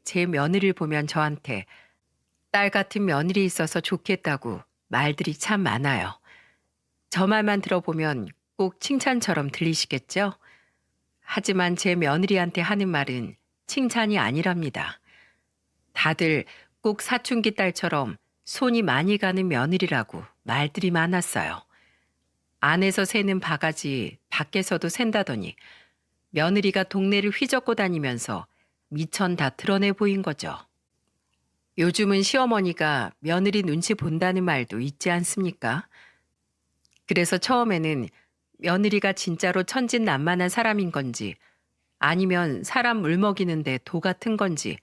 제 며느리를 보면 저한테 딸 같은 며느리 있어서 좋겠다고 말들이 참 많아요. 저 말만 들어보면 꼭 칭찬처럼 들리시겠죠? 하지만 제 며느리한테 하는 말은 칭찬이 아니랍니다. 다들 꼭 사춘기 딸처럼 손이 많이 가는 며느리라고 말들이 많았어요. 안에서 새는 바가지 밖에서도 샌다더니 며느리가 동네를 휘젓고 다니면서 미천 다 드러내 보인 거죠. 요즘은 시어머니가 며느리 눈치 본다는 말도 있지 않습니까? 그래서 처음에는 며느리가 진짜로 천진난만한 사람인 건지 아니면 사람 물먹이는데 도 같은 건지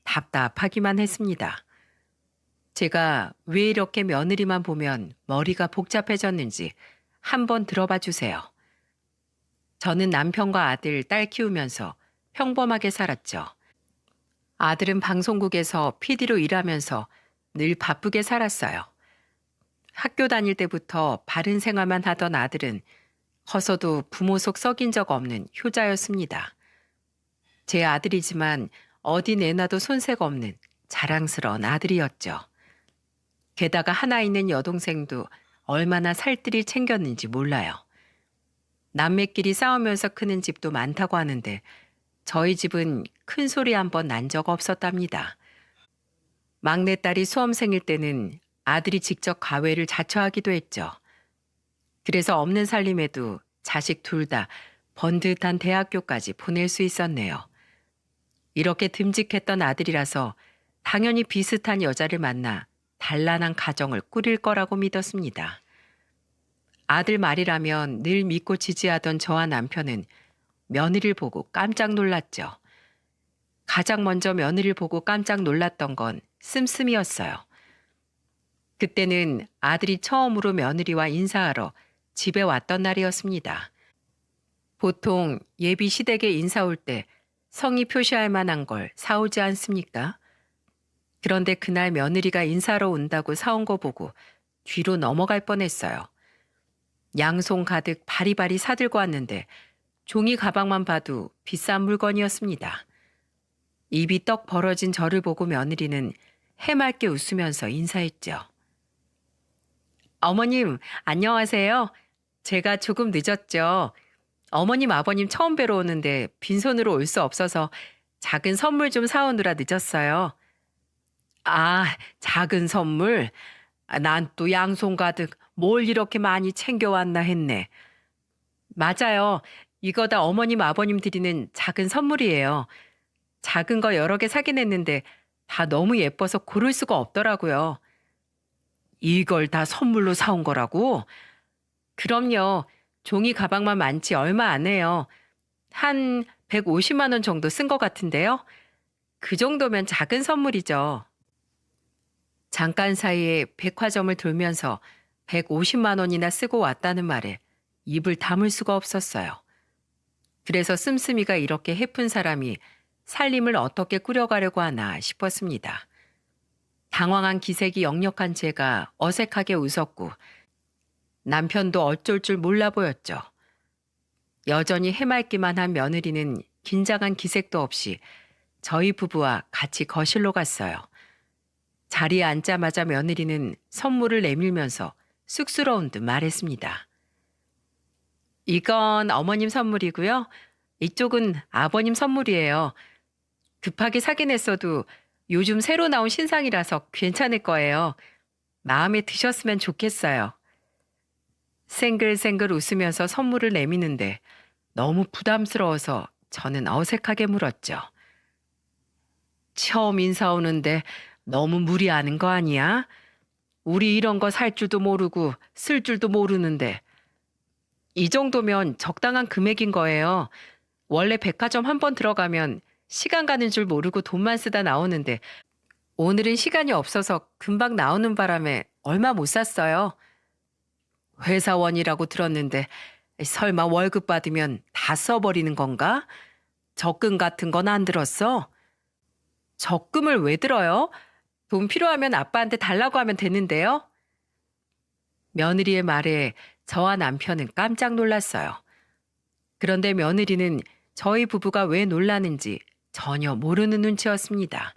답답하기만 했습니다. 제가 왜 이렇게 며느리만 보면 머리가 복잡해졌는지 한번 들어봐 주세요. 저는 남편과 아들, 딸 키우면서 평범하게 살았죠. 아들은 방송국에서 PD로 일하면서 늘 바쁘게 살았어요. 학교 다닐 때부터 바른 생활만 하던 아들은 커서도 부모 속 썩인 적 없는 효자였습니다. 제 아들이지만 어디 내놔도 손색 없는 자랑스러운 아들이었죠. 게다가 하나 있는 여동생도 얼마나 살뜰히 챙겼는지 몰라요. 남매끼리 싸우면서 크는 집도 많다고 하는데 저희 집은 큰 소리 한 번 난 적 없었답니다. 막내딸이 수험생일 때는 아들이 직접 과외를 자처하기도 했죠. 그래서 없는 살림에도 자식 둘 다 번듯한 대학교까지 보낼 수 있었네요. 이렇게 듬직했던 아들이라서 당연히 비슷한 여자를 만나 단란한 가정을 꾸릴 거라고 믿었습니다. 아들 말이라면 늘 믿고 지지하던 저와 남편은 며느리를 보고 깜짝 놀랐죠. 가장 먼저 며느리를 보고 깜짝 놀랐던 건 씀씀이었어요. 그때는 아들이 처음으로 며느리와 인사하러 집에 왔던 날이었습니다. 보통 예비 시댁에 인사 올 때 성의 표시할 만한 걸 사오지 않습니까? 그런데 그날 며느리가 인사하러 온다고 사온 거 보고 뒤로 넘어갈 뻔했어요. 양손 가득 바리바리 사들고 왔는데 종이 가방만 봐도 비싼 물건이었습니다. 입이 떡 벌어진 저를 보고 며느리는 해맑게 웃으면서 인사했죠. 어머님, 안녕하세요. 제가 조금 늦었죠. 어머님, 아버님 처음 뵈러 오는데 빈손으로 올 수 없어서 작은 선물 좀 사오느라 늦었어요. 아, 작은 선물? 난 또 양손 가득 뭘 이렇게 많이 챙겨왔나 했네. 맞아요. 이거 다 어머님, 아버님 드리는 작은 선물이에요. 작은 거 여러 개 사긴 했는데 다 너무 예뻐서 고를 수가 없더라고요. 이걸 다 선물로 사온 거라고? 그럼요. 종이 가방만 많지 얼마 안 해요. 한 150만 원 정도 쓴 것 같은데요. 그 정도면 작은 선물이죠. 잠깐 사이에 백화점을 돌면서 150만 원이나 쓰고 왔다는 말에 입을 다물 수가 없었어요. 그래서 씀씀이가 이렇게 해픈 사람이 살림을 어떻게 꾸려가려고 하나 싶었습니다. 당황한 기색이 역력한 제가 어색하게 웃었고 남편도 어쩔 줄 몰라 보였죠. 여전히 해맑기만 한 며느리는 긴장한 기색도 없이 저희 부부와 같이 거실로 갔어요. 자리에 앉자마자 며느리는 선물을 내밀면서 쑥스러운 듯 말했습니다. 이건 어머님 선물이고요. 이쪽은 아버님 선물이에요. 급하게 사긴 했어도 요즘 새로 나온 신상이라서 괜찮을 거예요. 마음에 드셨으면 좋겠어요. 생글생글 웃으면서 선물을 내미는데 너무 부담스러워서 저는 어색하게 물었죠. 처음 인사 오는데 너무 무리하는 거 아니야? 우리 이런 거 살 줄도 모르고 쓸 줄도 모르는데. 이 정도면 적당한 금액인 거예요. 원래 백화점 한 번 들어가면 시간 가는 줄 모르고 돈만 쓰다 나오는데 오늘은 시간이 없어서 금방 나오는 바람에 얼마 못 샀어요. 회사원이라고 들었는데 설마 월급 받으면 다 써버리는 건가? 적금 같은 건 안 들었어? 적금을 왜 들어요? 돈 필요하면 아빠한테 달라고 하면 되는데요. 며느리의 말에 저와 남편은 깜짝 놀랐어요. 그런데 며느리는 저희 부부가 왜 놀라는지 전혀 모르는 눈치였습니다.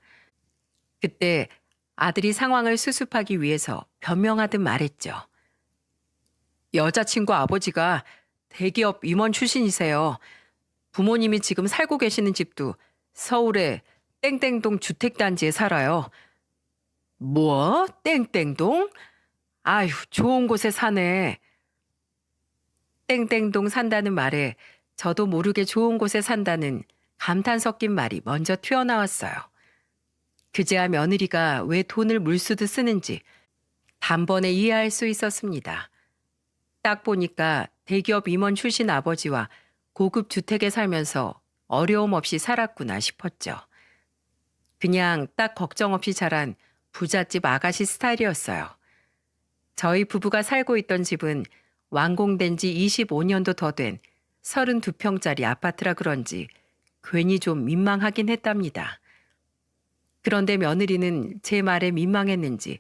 그때 아들이 상황을 수습하기 위해서 변명하듯 말했죠. 여자친구 아버지가 대기업 임원 출신이세요. 부모님이 지금 살고 계시는 집도 서울의 땡땡동 주택단지에 살아요. 뭐? 땡땡동? 아휴, 좋은 곳에 사네. 땡땡동 산다는 말에 저도 모르게 좋은 곳에 산다는 감탄 섞인 말이 먼저 튀어나왔어요. 그제야 며느리가 왜 돈을 물쓰듯 쓰는지 단번에 이해할 수 있었습니다. 딱 보니까 대기업 임원 출신 아버지와 고급 주택에 살면서 어려움 없이 살았구나 싶었죠. 그냥 딱 걱정 없이 자란 부잣집 아가씨 스타일이었어요. 저희 부부가 살고 있던 집은 완공된 지 25년도 더 된 32평짜리 아파트라 그런지 괜히 좀 민망하긴 했답니다. 그런데 며느리는 제 말에 민망했는지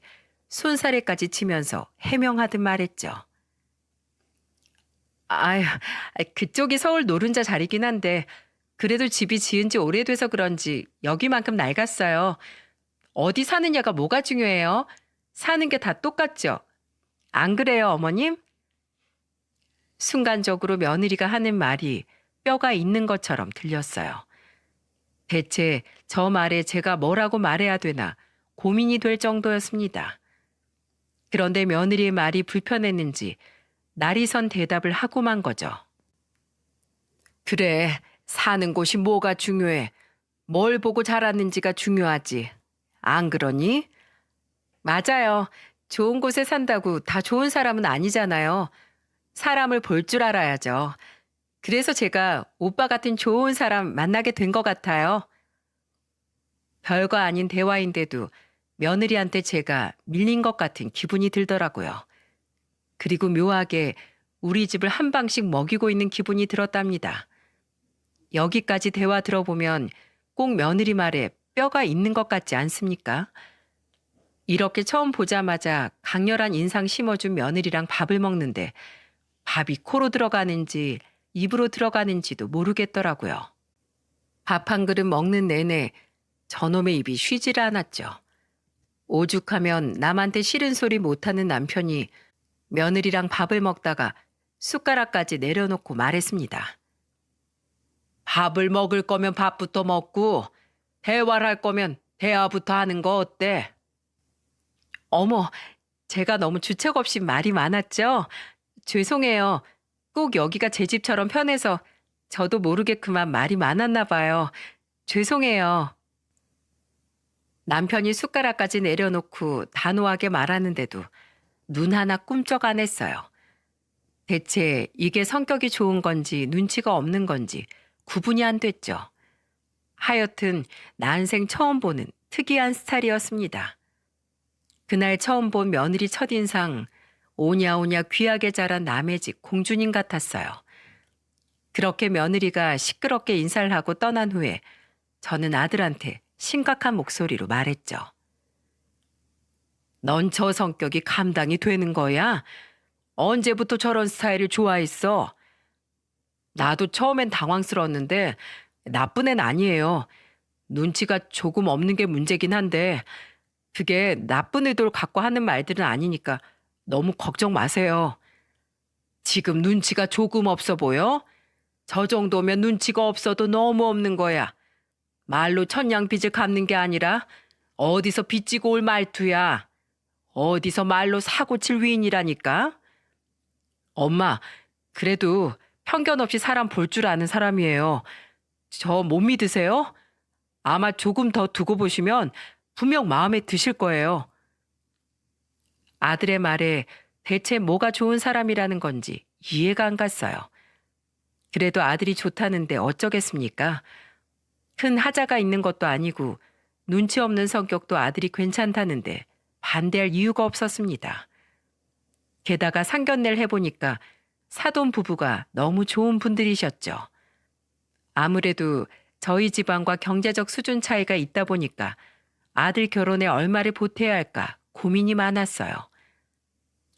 손사래까지 치면서 해명하듯 말했죠. 아휴, 그쪽이 서울 노른자 자리긴 한데 그래도 집이 지은 지 오래돼서 그런지 여기만큼 낡았어요. 어디 사느냐가 뭐가 중요해요? 사는 게 다 똑같죠? 안 그래요, 어머님? 순간적으로 며느리가 하는 말이 뼈가 있는 것처럼 들렸어요. 대체 저 말에 제가 뭐라고 말해야 되나 고민이 될 정도였습니다. 그런데 며느리의 말이 불편했는지 날이 선 대답을 하고 만 거죠. 그래, 사는 곳이 뭐가 중요해. 뭘 보고 자랐는지가 중요하지. 안 그러니? 맞아요. 좋은 곳에 산다고 다 좋은 사람은 아니잖아요. 사람을 볼 줄 알아야죠. 그래서 제가 오빠 같은 좋은 사람 만나게 된 것 같아요. 별거 아닌 대화인데도 며느리한테 제가 밀린 것 같은 기분이 들더라고요. 그리고 묘하게 우리 집을 한 방씩 먹이고 있는 기분이 들었답니다. 여기까지 대화 들어보면 꼭 며느리 말에 뼈가 있는 것 같지 않습니까? 이렇게 처음 보자마자 강렬한 인상 심어준 며느리랑 밥을 먹는데 밥이 코로 들어가는지 입으로 들어가는지도 모르겠더라고요. 밥 한 그릇 먹는 내내 저놈의 입이 쉬질 않았죠. 오죽하면 남한테 싫은 소리 못하는 남편이 며느리랑 밥을 먹다가 숟가락까지 내려놓고 말했습니다. 밥을 먹을 거면 밥부터 먹고 대화를 할 거면 대화부터 하는 거 어때? 어머, 제가 너무 주책 없이 말이 많았죠? 죄송해요. 꼭 여기가 제 집처럼 편해서 저도 모르게 그만 말이 많았나 봐요. 죄송해요. 남편이 숟가락까지 내려놓고 단호하게 말하는데도 눈 하나 꿈쩍 안 했어요. 대체 이게 성격이 좋은 건지 눈치가 없는 건지 구분이 안 됐죠. 하여튼 난생 처음 보는 특이한 스타일이었습니다. 그날 처음 본 며느리 첫인상 오냐오냐 귀하게 자란 남의 집 공주님 같았어요. 그렇게 며느리가 시끄럽게 인사를 하고 떠난 후에 저는 아들한테 심각한 목소리로 말했죠. 넌 저 성격이 감당이 되는 거야? 언제부터 저런 스타일을 좋아했어? 나도 처음엔 당황스러웠는데 나쁜 애는 아니에요. 눈치가 조금 없는 게 문제긴 한데 그게 나쁜 의도를 갖고 하는 말들은 아니니까 너무 걱정 마세요. 지금 눈치가 조금 없어 보여? 저 정도면 눈치가 없어도 너무 없는 거야. 말로 천냥빚을 갚는 게 아니라 어디서 빚지고 올 말투야. 어디서 말로 사고 칠 위인이라니까. 엄마, 그래도 편견 없이 사람 볼 줄 아는 사람이에요. 저 못 믿으세요? 아마 조금 더 두고 보시면 분명 마음에 드실 거예요. 아들의 말에 대체 뭐가 좋은 사람이라는 건지 이해가 안 갔어요. 그래도 아들이 좋다는데 어쩌겠습니까? 큰 하자가 있는 것도 아니고 눈치 없는 성격도 아들이 괜찮다는데 반대할 이유가 없었습니다. 게다가 상견례를 해보니까 사돈 부부가 너무 좋은 분들이셨죠. 아무래도 저희 집안과 경제적 수준 차이가 있다 보니까 아들 결혼에 얼마를 보태야 할까 고민이 많았어요.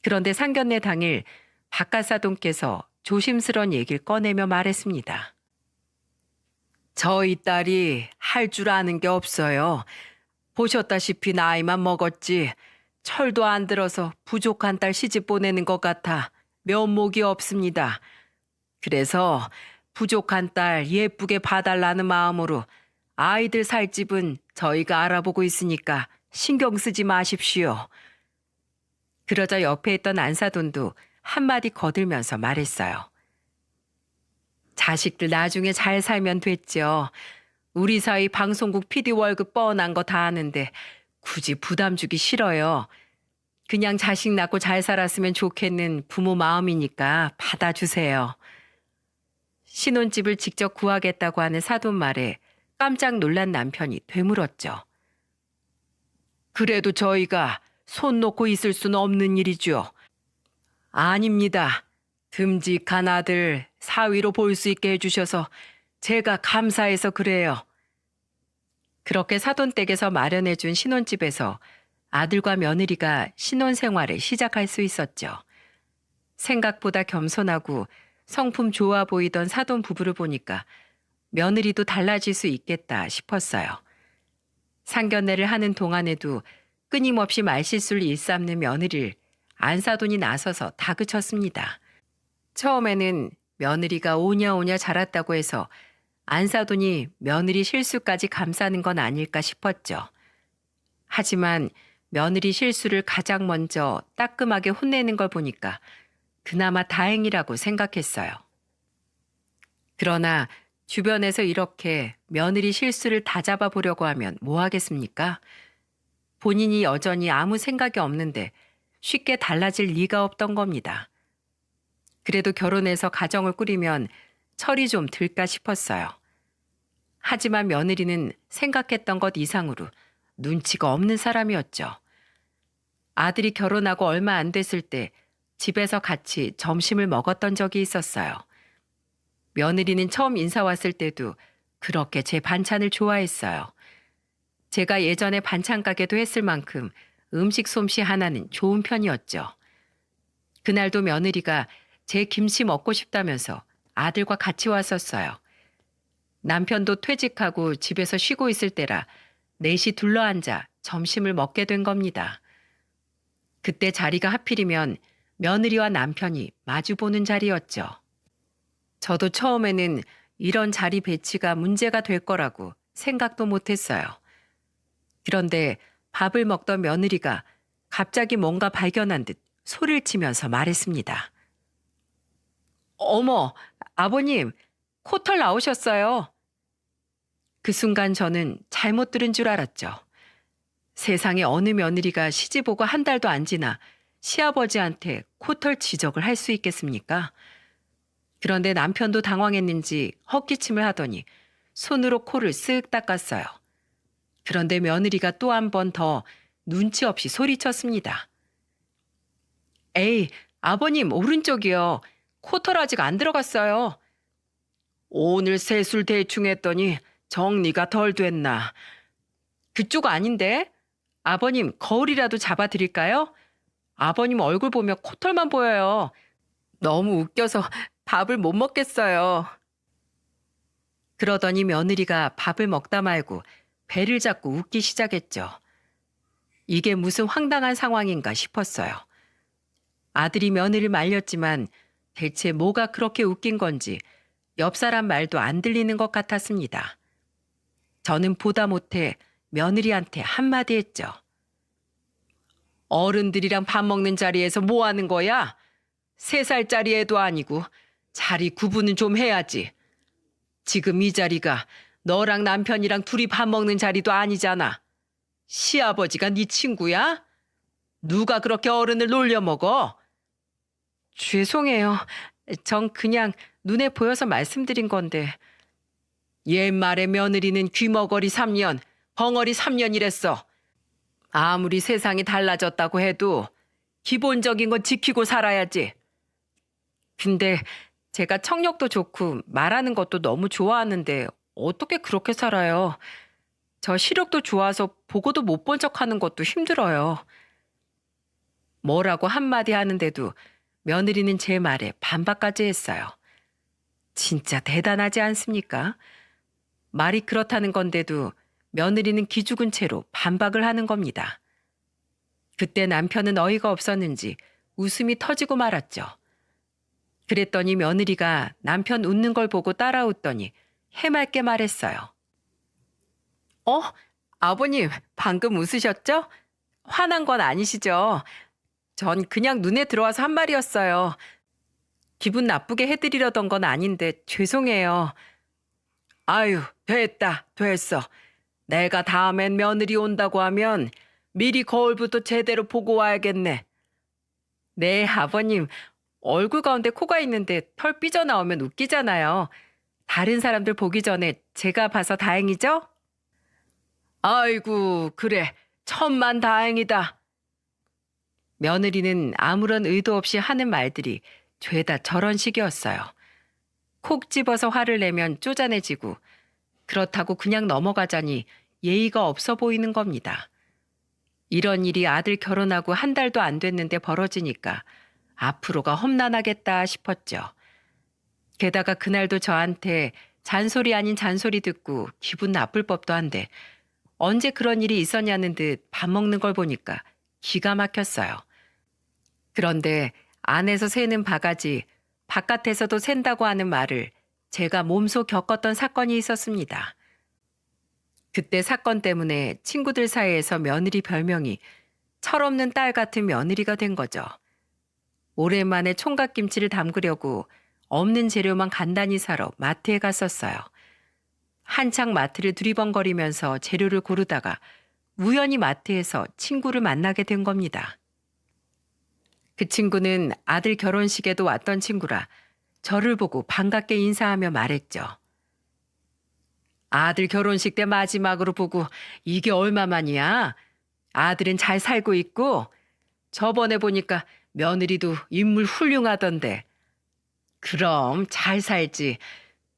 그런데 상견례 당일 바깥 사돈께서 조심스러운 얘기를 꺼내며 말했습니다. 저희 딸이 할 줄 아는 게 없어요. 보셨다시피 나이만 먹었지. 철도 안 들어서 부족한 딸 시집 보내는 것 같아 면목이 없습니다. 그래서 부족한 딸 예쁘게 봐달라는 마음으로 아이들 살 집은 저희가 알아보고 있으니까 신경 쓰지 마십시오. 그러자 옆에 있던 안사돈도 한마디 거들면서 말했어요. 자식들 나중에 잘 살면 됐죠. 우리 사이 방송국 PD 월급 뻔한 거 다 아는데 굳이 부담 주기 싫어요. 그냥 자식 낳고 잘 살았으면 좋겠는 부모 마음이니까 받아주세요. 신혼집을 직접 구하겠다고 하는 사돈 말에 깜짝 놀란 남편이 되물었죠. 그래도 저희가 손 놓고 있을 수는 없는 일이죠. 아닙니다. 듬직한 아들 사위로 볼 수 있게 해주셔서 제가 감사해서 그래요. 그렇게 사돈 댁에서 마련해준 신혼집에서 아들과 며느리가 신혼생활을 시작할 수 있었죠. 생각보다 겸손하고 성품 좋아 보이던 사돈 부부를 보니까 며느리도 달라질 수 있겠다 싶었어요. 상견례를 하는 동안에도 끊임없이 말실수를 일삼는 며느리를 안사돈이 나서서 다그쳤습니다. 처음에는 며느리가 오냐오냐 자랐다고 해서 안사돈이 며느리 실수까지 감싸는 건 아닐까 싶었죠. 하지만 며느리 실수를 가장 먼저 따끔하게 혼내는 걸 보니까 그나마 다행이라고 생각했어요. 그러나 주변에서 이렇게 며느리 실수를 다잡아 보려고 하면 뭐 하겠습니까? 본인이 여전히 아무 생각이 없는데 쉽게 달라질 리가 없던 겁니다. 그래도 결혼해서 가정을 꾸리면 철이 좀 들까 싶었어요. 하지만 며느리는 생각했던 것 이상으로 눈치가 없는 사람이었죠. 아들이 결혼하고 얼마 안 됐을 때 집에서 같이 점심을 먹었던 적이 있었어요. 며느리는 처음 인사 왔을 때도 그렇게 제 반찬을 좋아했어요. 제가 예전에 반찬 가게도 했을 만큼 음식 솜씨 하나는 좋은 편이었죠. 그날도 며느리가 제 김치 먹고 싶다면서 아들과 같이 왔었어요. 남편도 퇴직하고 집에서 쉬고 있을 때라 넷이 둘러앉아 점심을 먹게 된 겁니다. 그때 자리가 하필이면 며느리와 남편이 마주보는 자리였죠. 저도 처음에는 이런 자리 배치가 문제가 될 거라고 생각도 못했어요. 그런데 밥을 먹던 며느리가 갑자기 뭔가 발견한 듯 소리를 치면서 말했습니다. 어머, 아버님, 코털 나오셨어요. 그 순간 저는 잘못 들은 줄 알았죠. 세상에 어느 며느리가 시집 오고 한 달도 안 지나 시아버지한테 코털 지적을 할 수 있겠습니까? 그런데 남편도 당황했는지 헛기침을 하더니 손으로 코를 쓱 닦았어요. 그런데 며느리가 또 한 번 더 눈치 없이 소리쳤습니다. 에이, 아버님 오른쪽이요. 코털 아직 안 들어갔어요. 오늘 세술 대충 했더니 정리가 덜 됐나. 그쪽 아닌데? 아버님 거울이라도 잡아드릴까요? 아버님 얼굴 보면 코털만 보여요. 너무 웃겨서 밥을 못 먹겠어요. 그러더니 며느리가 밥을 먹다 말고 배를 잡고 웃기 시작했죠. 이게 무슨 황당한 상황인가 싶었어요. 아들이 며느리를 말렸지만 대체 뭐가 그렇게 웃긴 건지 옆 사람 말도 안 들리는 것 같았습니다. 저는 보다 못해 며느리한테 한마디 했죠. 어른들이랑 밥 먹는 자리에서 뭐 하는 거야? 3살짜리 애도 아니고 자리 구분은 좀 해야지. 지금 이 자리가 너랑 남편이랑 둘이 밥 먹는 자리도 아니잖아. 시아버지가 네 친구야? 누가 그렇게 어른을 놀려먹어? 죄송해요. 전 그냥 눈에 보여서 말씀드린 건데. 옛말에 며느리는 귀머거리 3년, 벙어리 3년이랬어. 아무리 세상이 달라졌다고 해도 기본적인 건 지키고 살아야지. 근데 제가 청력도 좋고 말하는 것도 너무 좋아하는데 어떻게 그렇게 살아요? 저 시력도 좋아서 보고도 못 본 척하는 것도 힘들어요. 뭐라고 한마디 하는데도 며느리는 제 말에 반박까지 했어요. 진짜 대단하지 않습니까? 말이 그렇다는 건데도 며느리는 기죽은 채로 반박을 하는 겁니다. 그때 남편은 어이가 없었는지 웃음이 터지고 말았죠. 그랬더니 며느리가 남편 웃는 걸 보고 따라웃더니 해맑게 말했어요. 아버님, 방금 웃으셨죠? 화난 건 아니시죠? 전 그냥 눈에 들어와서 한 말이었어요. 기분 나쁘게 해드리려던 건 아닌데 죄송해요. 아유, 됐어. 내가 다음엔 며느리 온다고 하면 미리 거울부터 제대로 보고 와야겠네. 네, 아버님. 얼굴 가운데 코가 있는데 털 삐져나오면 웃기잖아요. 다른 사람들 보기 전에 제가 봐서 다행이죠? 아이고, 그래. 천만 다행이다. 며느리는 아무런 의도 없이 하는 말들이 죄다 저런 식이었어요. 콕 집어서 화를 내면 쪼잔해지고 그렇다고 그냥 넘어가자니 예의가 없어 보이는 겁니다. 이런 일이 아들 결혼하고 한 달도 안 됐는데 벌어지니까 앞으로가 험난하겠다 싶었죠. 게다가 그날도 저한테 잔소리 아닌 잔소리 듣고 기분 나쁠 법도 한데 언제 그런 일이 있었냐는 듯 밥 먹는 걸 보니까 기가 막혔어요. 그런데 안에서 새는 바가지, 바깥에서도 샌다고 하는 말을 제가 몸소 겪었던 사건이 있었습니다. 그때 사건 때문에 친구들 사이에서 며느리 별명이 철없는 딸 같은 며느리가 된 거죠. 오랜만에 총각김치를 담그려고 없는 재료만 간단히 사러 마트에 갔었어요. 한창 마트를 두리번거리면서 재료를 고르다가 우연히 마트에서 친구를 만나게 된 겁니다. 그 친구는 아들 결혼식에도 왔던 친구라 저를 보고 반갑게 인사하며 말했죠. 아들 결혼식 때 마지막으로 보고 이게 얼마만이야? 아들은 잘 살고 있고 저번에 보니까 며느리도 인물 훌륭하던데. 그럼 잘 살지.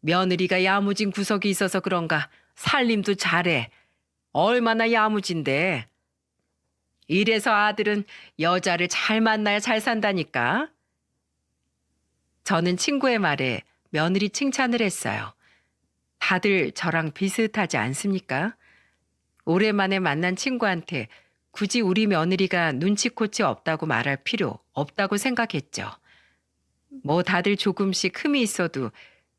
며느리가 야무진 구석이 있어서 그런가 살림도 잘해. 얼마나 야무진데. 이래서 아들은 여자를 잘 만나야 잘 산다니까. 저는 친구의 말에 며느리 칭찬을 했어요. 다들 저랑 비슷하지 않습니까? 오랜만에 만난 친구한테 굳이 우리 며느리가 눈치코치 없다고 말할 필요 없다고 생각했죠. 뭐 다들 조금씩 흠이 있어도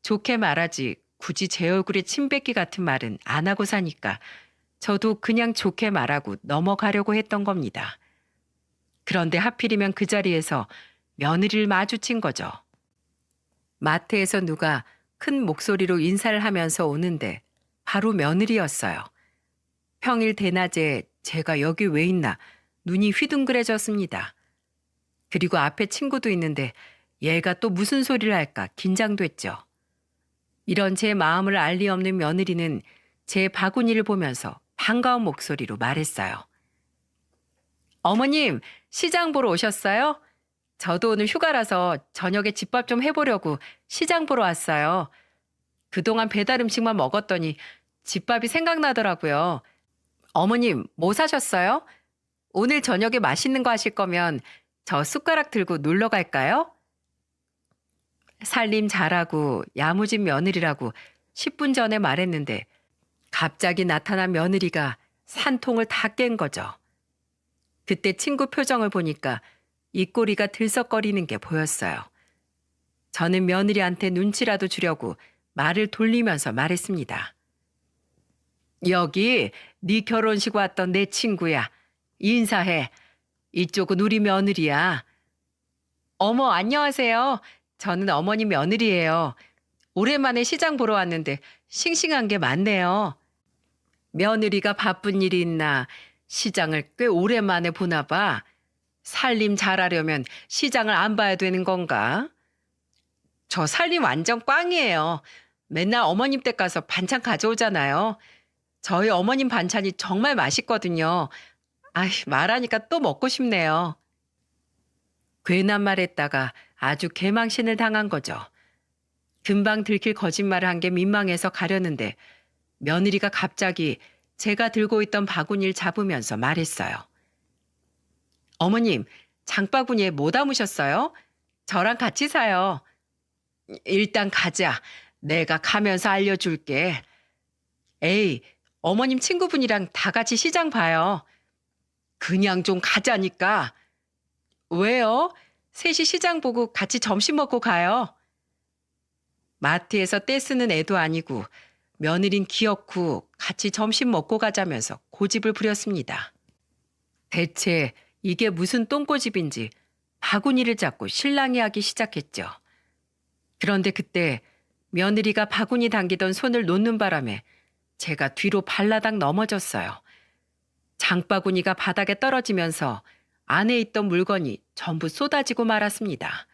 좋게 말하지 굳이 제 얼굴에 침 뱉기 같은 말은 안 하고 사니까 저도 그냥 좋게 말하고 넘어가려고 했던 겁니다. 그런데 하필이면 그 자리에서 며느리를 마주친 거죠. 마트에서 누가 큰 목소리로 인사를 하면서 오는데 바로 며느리였어요. 평일 대낮에 제가 여기 왜 있나 눈이 휘둥그레졌습니다. 그리고 앞에 친구도 있는데 얘가 또 무슨 소리를 할까 긴장됐죠. 이런 제 마음을 알 리 없는 며느리는 제 바구니를 보면서 반가운 목소리로 말했어요. 어머님, 시장 보러 오셨어요? 저도 오늘 휴가라서 저녁에 집밥 좀 해보려고 시장 보러 왔어요. 그동안 배달 음식만 먹었더니 집밥이 생각나더라고요. 어머님, 뭐 사셨어요? 오늘 저녁에 맛있는 거 하실 거면 저 숟가락 들고 놀러 갈까요? 살림 잘하고 야무진 며느리라고 10분 전에 말했는데 갑자기 나타난 며느리가 산통을 다 깬 거죠. 그때 친구 표정을 보니까 입꼬리가 들썩거리는 게 보였어요. 저는 며느리한테 눈치라도 주려고 말을 돌리면서 말했습니다. 여기 네 결혼식 왔던 내 친구야. 인사해. 이쪽은 우리 며느리야. 어머, 안녕하세요. 저는 어머니 며느리예요. 오랜만에 시장 보러 왔는데 싱싱한 게 많네요. 며느리가 바쁜 일이 있나 시장을 꽤 오랜만에 보나 봐. 살림 잘하려면 시장을 안 봐야 되는 건가? 저 살림 완전 꽝이에요. 맨날 어머님 댁 가서 반찬 가져오잖아요. 저희 어머님 반찬이 정말 맛있거든요. 말하니까 또 먹고 싶네요. 괜한 말 했다가 아주 개망신을 당한 거죠. 금방 들킬 거짓말을 한 게 민망해서 가려는데 며느리가 갑자기 제가 들고 있던 바구니를 잡으면서 말했어요. 어머님, 장바구니에 뭐 담으셨어요? 저랑 같이 사요. 일단 가자. 내가 가면서 알려줄게. 에이, 어머님 친구분이랑 다 같이 시장 봐요. 그냥 좀 가자니까. 왜요? 셋이 시장 보고 같이 점심 먹고 가요. 마트에서 떼쓰는 애도 아니고 며느린 귀엽고 같이 점심 먹고 가자면서 고집을 부렸습니다. 대체 이게 무슨 똥꼬집인지 바구니를 잡고 실랑이 하기 시작했죠. 그런데 그때 며느리가 바구니 당기던 손을 놓는 바람에 제가 뒤로 발라당 넘어졌어요. 장바구니가 바닥에 떨어지면서 안에 있던 물건이 전부 쏟아지고 말았습니다.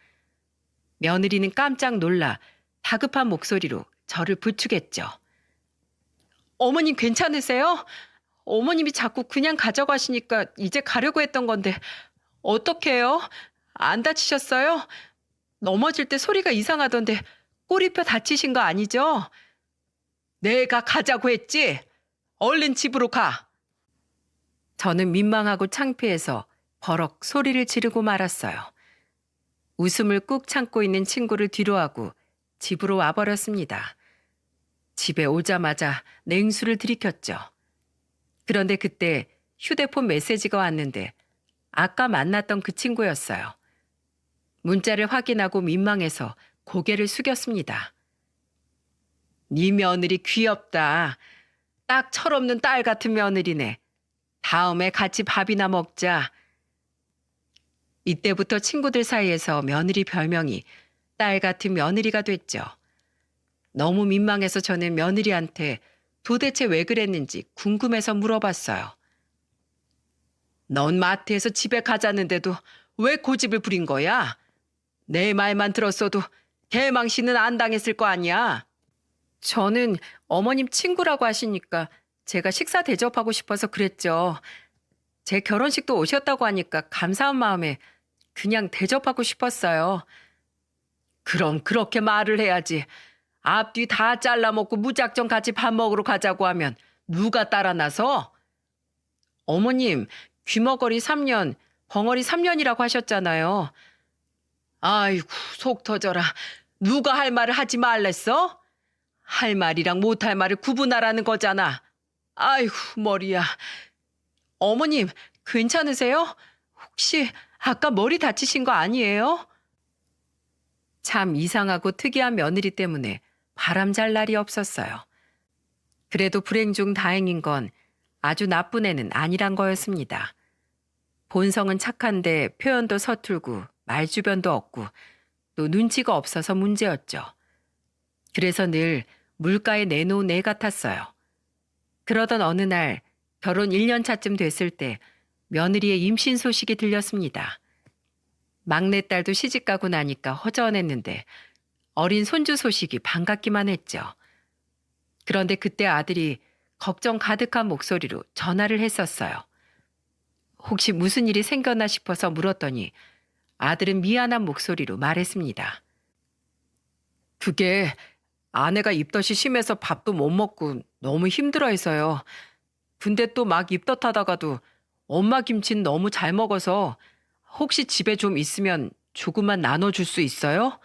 며느리는 깜짝 놀라 다급한 목소리로 저를 부축했죠. 어머님 괜찮으세요? 어머님이 자꾸 그냥 가져가시니까 이제 가려고 했던 건데 어떡해요? 안 다치셨어요? 넘어질 때 소리가 이상하던데 꼬리뼈 다치신 거 아니죠? 내가 가자고 했지? 얼른 집으로 가. 저는 민망하고 창피해서 버럭 소리를 지르고 말았어요. 웃음을 꾹 참고 있는 친구를 뒤로하고 집으로 와버렸습니다. 집에 오자마자 냉수를 들이켰죠. 그런데 그때 휴대폰 메시지가 왔는데 아까 만났던 그 친구였어요. 문자를 확인하고 민망해서 고개를 숙였습니다. 네 며느리 귀엽다. 딱 철없는 딸 같은 며느리네. 다음에 같이 밥이나 먹자. 이때부터 친구들 사이에서 며느리 별명이 딸 같은 며느리가 됐죠. 너무 민망해서 저는 며느리한테 도대체 왜 그랬는지 궁금해서 물어봤어요. 넌 마트에서 집에 가자는데도 왜 고집을 부린 거야? 내 말만 들었어도 개망신은 안 당했을 거 아니야? 저는 어머님 친구라고 하시니까 제가 식사 대접하고 싶어서 그랬죠. 제 결혼식도 오셨다고 하니까 감사한 마음에 그냥 대접하고 싶었어요. 그럼 그렇게 말을 해야지. 앞뒤 다 잘라먹고 무작정 같이 밥 먹으러 가자고 하면 누가 따라 나서? 어머님, 귀머거리 3년, 벙어리 3년이라고 하셨잖아요. 아이고, 속 터져라. 누가 할 말을 하지 말랬어? 할 말이랑 못할 말을 구분하라는 거잖아. 아이고, 머리야. 어머님, 괜찮으세요? 혹시 아까 머리 다치신 거 아니에요? 참 이상하고 특이한 며느리 때문에 바람잘 날이 없었어요. 그래도 불행 중 다행인 건 아주 나쁜 애는 아니란 거였습니다. 본성은 착한데 표현도 서툴고 말주변도 없고 또 눈치가 없어서 문제였죠. 그래서 늘 물가에 내놓은 애 같았어요. 그러던 어느 날 결혼 1년 차쯤 됐을 때 며느리의 임신 소식이 들렸습니다. 막내딸도 시집가고 나니까 허전했는데 어린 손주 소식이 반갑기만 했죠. 그런데 그때 아들이 걱정 가득한 목소리로 전화를 했었어요. 혹시 무슨 일이 생겼나 싶어서 물었더니 아들은 미안한 목소리로 말했습니다. 그게 아내가 입덧이 심해서 밥도 못 먹고 너무 힘들어해서요. 근데 또 막 입덧하다가도 엄마 김치는 너무 잘 먹어서 혹시 집에 좀 있으면 조금만 나눠줄 수 있어요?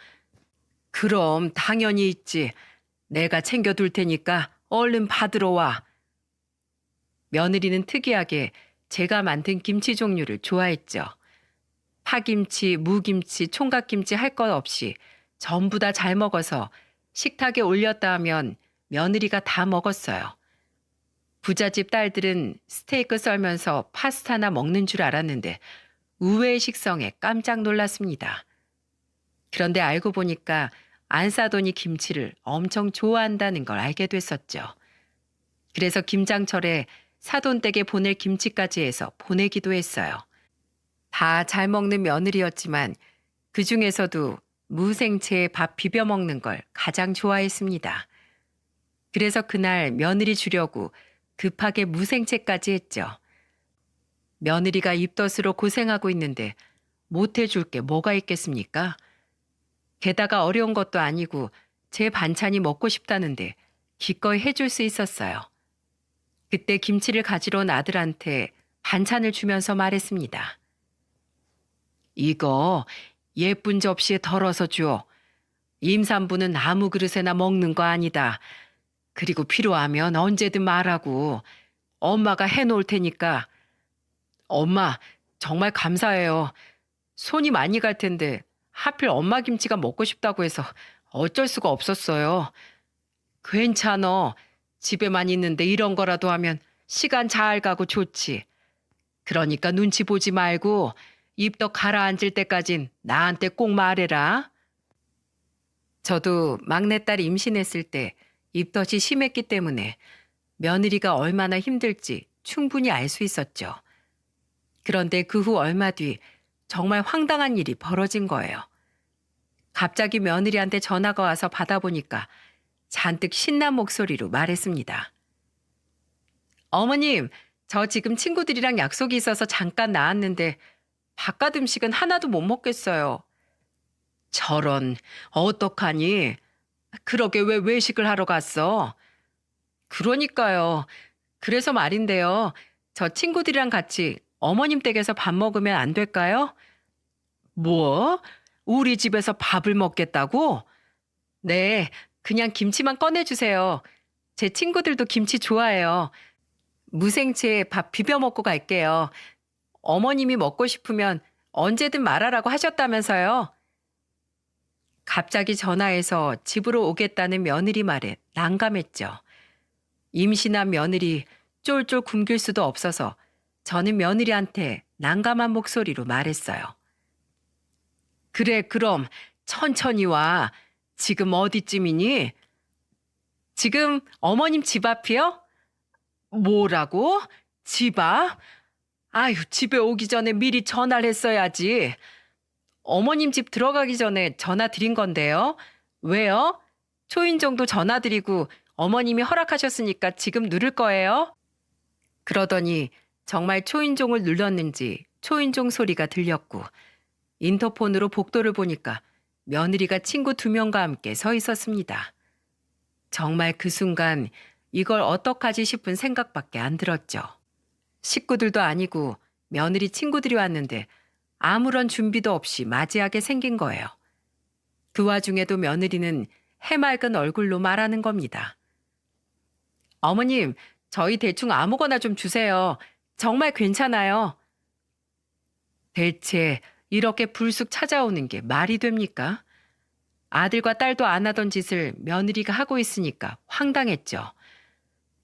그럼 당연히 있지. 내가 챙겨둘 테니까 얼른 받으러 와. 며느리는 특이하게 제가 만든 김치 종류를 좋아했죠. 파김치, 무김치, 총각김치 할 것 없이 전부 다 잘 먹어서 식탁에 올렸다 하면 며느리가 다 먹었어요. 부잣집 딸들은 스테이크 썰면서 파스타나 먹는 줄 알았는데 의외의 식성에 깜짝 놀랐습니다. 그런데 알고 보니까 안 싸더니 김치를 엄청 좋아한다는 걸 알게 됐었죠. 그래서 김장철에 사돈댁에 보낼 김치까지 해서 보내기도 했어요. 다 잘 먹는 며느리였지만 그 중에서도 무생채에 밥 비벼 먹는 걸 가장 좋아했습니다. 그래서 그날 며느리 주려고 급하게 무생채까지 했죠. 며느리가 입덧으로 고생하고 있는데 못 해줄 게 뭐가 있겠습니까? 게다가 어려운 것도 아니고 제 반찬이 먹고 싶다는데 기꺼이 해줄 수 있었어요. 그때 김치를 가지러 온 아들한테 반찬을 주면서 말했습니다. 이거 예쁜 접시에 덜어서 줘. 임산부는 아무 그릇에나 먹는 거 아니다. 그리고 필요하면 언제든 말하고 엄마가 해놓을 테니까. 엄마, 정말 감사해요. 손이 많이 갈 텐데 하필 엄마 김치가 먹고 싶다고 해서 어쩔 수가 없었어요. 괜찮어. 집에만 있는데 이런 거라도 하면 시간 잘 가고 좋지. 그러니까 눈치 보지 말고 입덧 가라앉을 때까진 나한테 꼭 말해라. 저도 막내딸이 임신했을 때 입덧이 심했기 때문에 며느리가 얼마나 힘들지 충분히 알 수 있었죠. 그런데 그 후 얼마 뒤 정말 황당한 일이 벌어진 거예요. 갑자기 며느리한테 전화가 와서 받아보니까 잔뜩 신난 목소리로 말했습니다. 어머님, 저 지금 친구들이랑 약속이 있어서 잠깐 나왔는데 바깥 음식은 하나도 못 먹겠어요. 저런, 어떡하니? 그러게 왜 외식을 하러 갔어? 그러니까요. 그래서 말인데요. 저 친구들이랑 같이 어머님 댁에서 밥 먹으면 안 될까요? 뭐? 우리 집에서 밥을 먹겠다고? 네, 그냥 김치만 꺼내주세요. 제 친구들도 김치 좋아해요. 무생채에 밥 비벼 먹고 갈게요. 어머님이 먹고 싶으면 언제든 말하라고 하셨다면서요. 갑자기 전화해서 집으로 오겠다는 며느리 말에 난감했죠. 임신한 며느리 쫄쫄 굶길 수도 없어서 저는 며느리한테 난감한 목소리로 말했어요. 그래, 그럼 천천히 와. 지금 어디쯤이니? 지금 어머님 집 앞이요? 뭐라고? 집 앞? 아유, 집에 오기 전에 미리 전화를 했어야지. 어머님 집 들어가기 전에 전화 드린 건데요. 왜요? 초인종도 전화 드리고 어머님이 허락하셨으니까 지금 누를 거예요. 그러더니 정말 초인종을 눌렀는지 초인종 소리가 들렸고 인터폰으로 복도를 보니까 며느리가 친구 2명과 함께 서 있었습니다. 정말 그 순간 이걸 어떡하지 싶은 생각밖에 안 들었죠. 식구들도 아니고 며느리 친구들이 왔는데 아무런 준비도 없이 맞이하게 생긴 거예요. 그 와중에도 며느리는 해맑은 얼굴로 말하는 겁니다. 어머님, 저희 대충 아무거나 좀 주세요. 정말 괜찮아요. 대체 이렇게 불쑥 찾아오는 게 말이 됩니까? 아들과 딸도 안 하던 짓을 며느리가 하고 있으니까 황당했죠.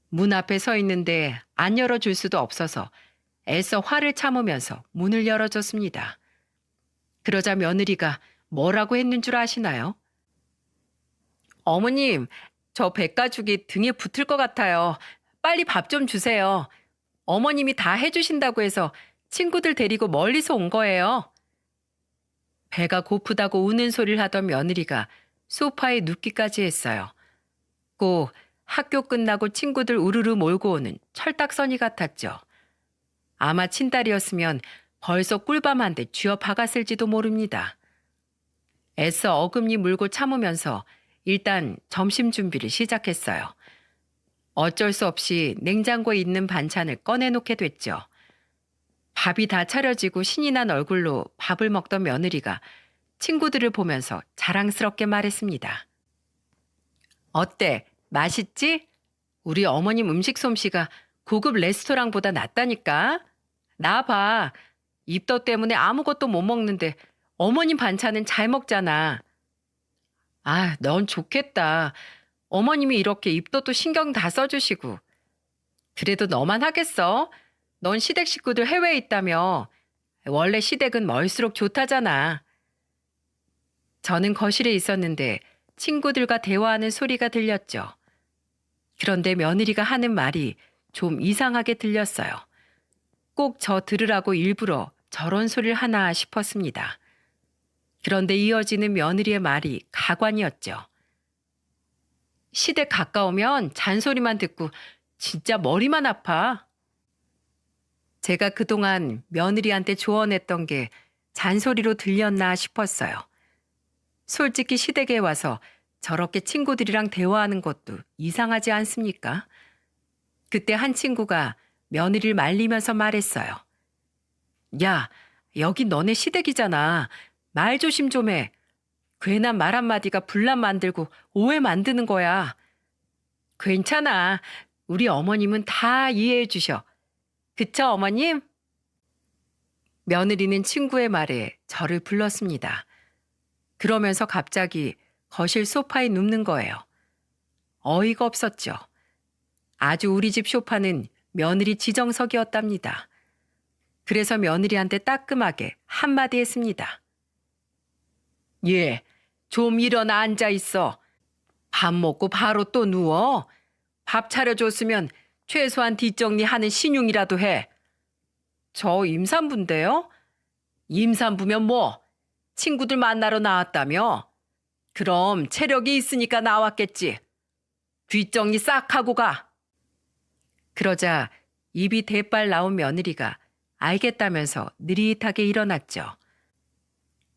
문 앞에 서 있는데 안 열어줄 수도 없어서 애써 화를 참으면서 문을 열어줬습니다. 그러자 며느리가 뭐라고 했는 줄 아시나요? 어머님, 저 백가죽이 등에 붙을 것 같아요. 빨리 밥 좀 주세요. 어머님이 다 해주신다고 해서 친구들 데리고 멀리서 온 거예요. 배가 고프다고 우는 소리를 하던 며느리가 소파에 눕기까지 했어요. 꼭 학교 끝나고 친구들 우르르 몰고 오는 철딱서니 같았죠. 아마 친딸이었으면 벌써 꿀밤 한 대 쥐어 박았을지도 모릅니다. 애써 어금니 물고 참으면서 일단 점심 준비를 시작했어요. 어쩔 수 없이 냉장고에 있는 반찬을 꺼내놓게 됐죠. 밥이 다 차려지고 신이 난 얼굴로 밥을 먹던 며느리가 친구들을 보면서 자랑스럽게 말했습니다. 어때? 맛있지? 우리 어머님 음식 솜씨가 고급 레스토랑보다 낫다니까? 나 봐. 입덧 때문에 아무것도 못 먹는데 어머님 반찬은 잘 먹잖아. 아, 넌 좋겠다. 어머님이 이렇게 입덧도 신경 다 써주시고. 그래도 너만 하겠어? 넌 시댁 식구들 해외에 있다며. 원래 시댁은 멀수록 좋다잖아. 저는 거실에 있었는데 친구들과 대화하는 소리가 들렸죠. 그런데 며느리가 하는 말이 좀 이상하게 들렸어요. 꼭 저 들으라고 일부러 저런 소리를 하나 싶었습니다. 그런데 이어지는 며느리의 말이 가관이었죠. 시댁 가까우면 잔소리만 듣고 진짜 머리만 아파. 제가 그동안 며느리한테 조언했던 게 잔소리로 들렸나 싶었어요. 솔직히 시댁에 와서 저렇게 친구들이랑 대화하는 것도 이상하지 않습니까? 그때 한 친구가 며느리를 말리면서 말했어요. 야, 여기 너네 시댁이잖아. 말 조심 좀 해. 괜한 말 한마디가 분란 만들고 오해 만드는 거야. 괜찮아. 우리 어머님은 다 이해해 주셔. 그쵸, 어머님? 며느리는 친구의 말에 저를 불렀습니다. 그러면서 갑자기 거실 소파에 눕는 거예요. 어이가 없었죠. 아주 우리 집 소파는 며느리 지정석이었답니다. 그래서 며느리한테 따끔하게 한마디 했습니다. 예, 좀 일어나 앉아 있어. 밥 먹고 바로 또 누워. 밥 차려줬으면 최소한 뒷정리하는 신용이라도 해. 저 임산부인데요? 임산부면 뭐? 친구들 만나러 나왔다며? 그럼 체력이 있으니까 나왔겠지. 뒷정리 싹 하고 가. 그러자 입이 대빨 나온 며느리가 알겠다면서 느릿하게 일어났죠.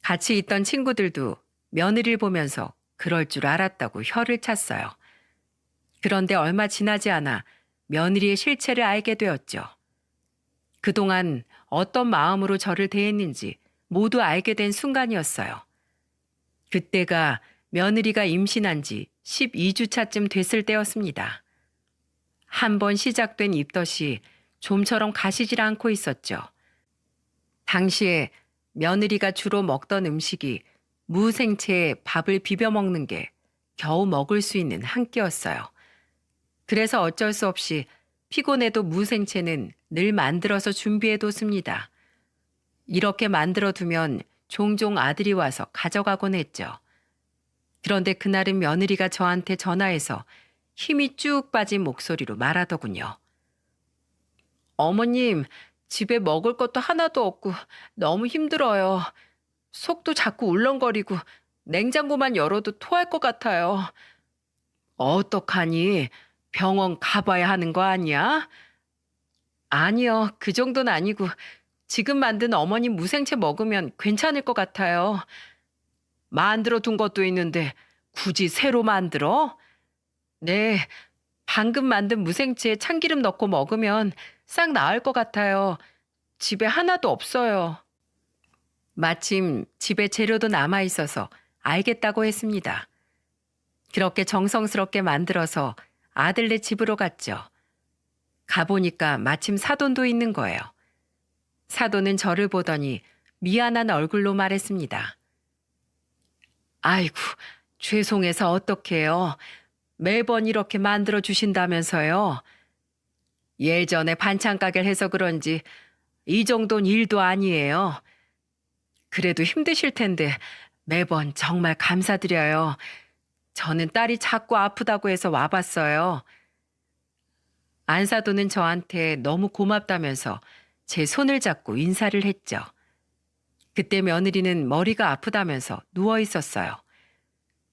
같이 있던 친구들도 며느리를 보면서 그럴 줄 알았다고 혀를 찼어요. 그런데 얼마 지나지 않아 며느리의 실체를 알게 되었죠. 그동안 어떤 마음으로 저를 대했는지 모두 알게 된 순간이었어요. 그때가 며느리가 임신한 지 12주차쯤 됐을 때였습니다. 한 번 시작된 입덧이 좀처럼 가시질 않고 있었죠. 당시에 며느리가 주로 먹던 음식이 무생채에 밥을 비벼 먹는 게 겨우 먹을 수 있는 한 끼였어요. 그래서 어쩔 수 없이 피곤해도 무생채는 늘 만들어서 준비해뒀습니다. 이렇게 만들어두면 종종 아들이 와서 가져가곤 했죠. 그런데 그날은 며느리가 저한테 전화해서 힘이 쭉 빠진 목소리로 말하더군요. 어머님, 집에 먹을 것도 하나도 없고 너무 힘들어요. 속도 자꾸 울렁거리고 냉장고만 열어도 토할 것 같아요. 어떡하니? 병원 가봐야 하는 거 아니야? 아니요, 그 정도는 아니고 지금 만든 어머님 무생채 먹으면 괜찮을 것 같아요. 만들어 둔 것도 있는데 굳이 새로 만들어? 네, 방금 만든 무생채에 참기름 넣고 먹으면 싹 나을 것 같아요. 집에 하나도 없어요. 마침 집에 재료도 남아 있어서 알겠다고 했습니다. 그렇게 정성스럽게 만들어서 아들네 집으로 갔죠. 가보니까 마침 사돈도 있는 거예요. 사돈은 저를 보더니 미안한 얼굴로 말했습니다. 아이고, 죄송해서 어떡해요. 매번 이렇게 만들어 주신다면서요. 예전에 반찬 가게를 해서 그런지 이 정도는 일도 아니에요. 그래도 힘드실 텐데 매번 정말 감사드려요. 저는 딸이 자꾸 아프다고 해서 와봤어요. 안사도는 저한테 너무 고맙다면서 제 손을 잡고 인사를 했죠. 그때 며느리는 머리가 아프다면서 누워 있었어요.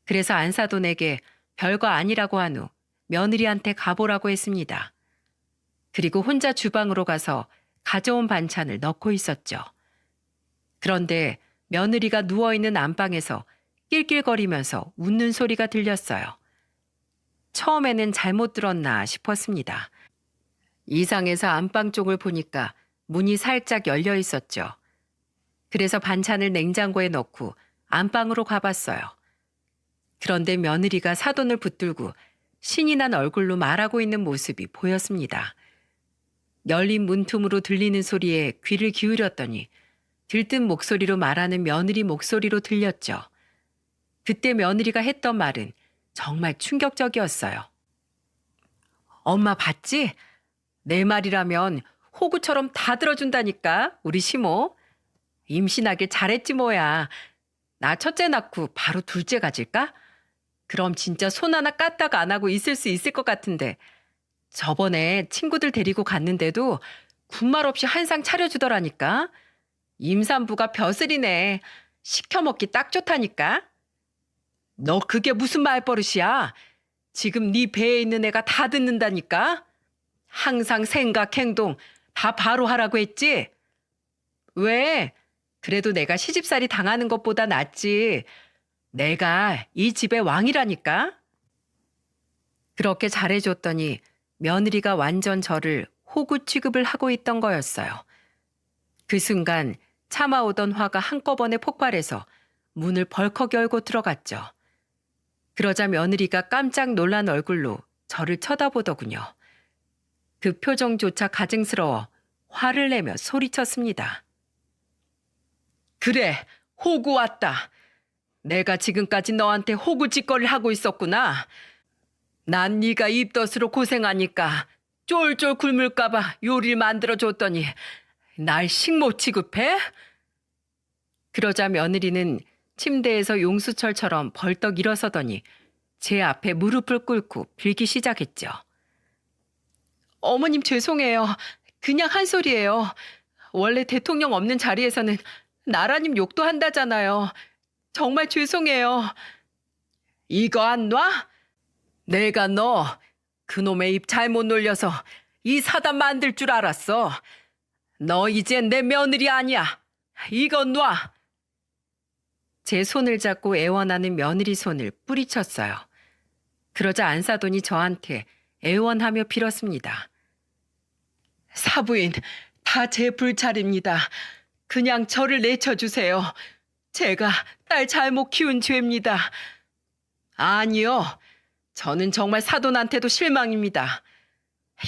그래서 안사돈에게 별거 아니라고 한 후 며느리한테 가보라고 했습니다. 그리고 혼자 주방으로 가서 가져온 반찬을 넣고 있었죠. 그런데 며느리가 누워있는 안방에서 낄낄거리면서 웃는 소리가 들렸어요. 처음에는 잘못 들었나 싶었습니다. 이상해서 안방 쪽을 보니까 문이 살짝 열려 있었죠. 그래서 반찬을 냉장고에 넣고 안방으로 가봤어요. 그런데 며느리가 사돈을 붙들고 신이 난 얼굴로 말하고 있는 모습이 보였습니다. 열린 문틈으로 들리는 소리에 귀를 기울였더니 들뜬 목소리로 말하는 며느리 목소리로 들렸죠. 그때 며느리가 했던 말은 정말 충격적이었어요. 엄마 봤지? 내 말이라면 호구처럼 다 들어준다니까, 우리 시모. 임신하길 잘했지 뭐야. 나 첫째 낳고 바로 둘째 가질까? 그럼 진짜 손 하나 까딱 안 하고 있을 수 있을 것 같은데. 저번에 친구들 데리고 갔는데도 군말 없이 한상 차려주더라니까. 임산부가 벼슬이네. 시켜 먹기 딱 좋다니까. 너 그게 무슨 말버릇이야? 지금 네 배에 있는 애가 다 듣는다니까. 항상 생각, 행동 다 바로 하라고 했지? 왜? 그래도 내가 시집살이 당하는 것보다 낫지. 내가 이 집의 왕이라니까. 그렇게 잘해줬더니 며느리가 완전 저를 호구 취급을 하고 있던 거였어요. 그 순간 참아오던 화가 한꺼번에 폭발해서 문을 벌컥 열고 들어갔죠. 그러자 며느리가 깜짝 놀란 얼굴로 저를 쳐다보더군요. 그 표정조차 가증스러워 화를 내며 소리쳤습니다. 그래, 호구 왔다. 내가 지금까지 너한테 호구짓거리를 하고 있었구나. 난 네가 입덧으로 고생하니까 쫄쫄 굶을까봐 요리를 만들어줬더니 날 식모 취급해? 그러자 며느리는 침대에서 용수철처럼 벌떡 일어서더니 제 앞에 무릎을 꿇고 빌기 시작했죠. 어머님 죄송해요. 그냥 한 소리예요. 원래 대통령 없는 자리에서는 나라님 욕도 한다잖아요. 정말 죄송해요. 이거 안 놔? 내가 너 그놈의 입 잘못 놀려서 이 사단 만들 줄 알았어. 너 이젠 내 며느리 아니야. 이거 놔. 제 손을 잡고 애원하는 며느리 손을 뿌리쳤어요. 그러자 안사돈이 저한테 애원하며 빌었습니다. 사부인, 다 제 불찰입니다. 그냥 저를 내쳐주세요. 제가 딸 잘못 키운 죄입니다. 아니요. 저는 정말 사돈한테도 실망입니다.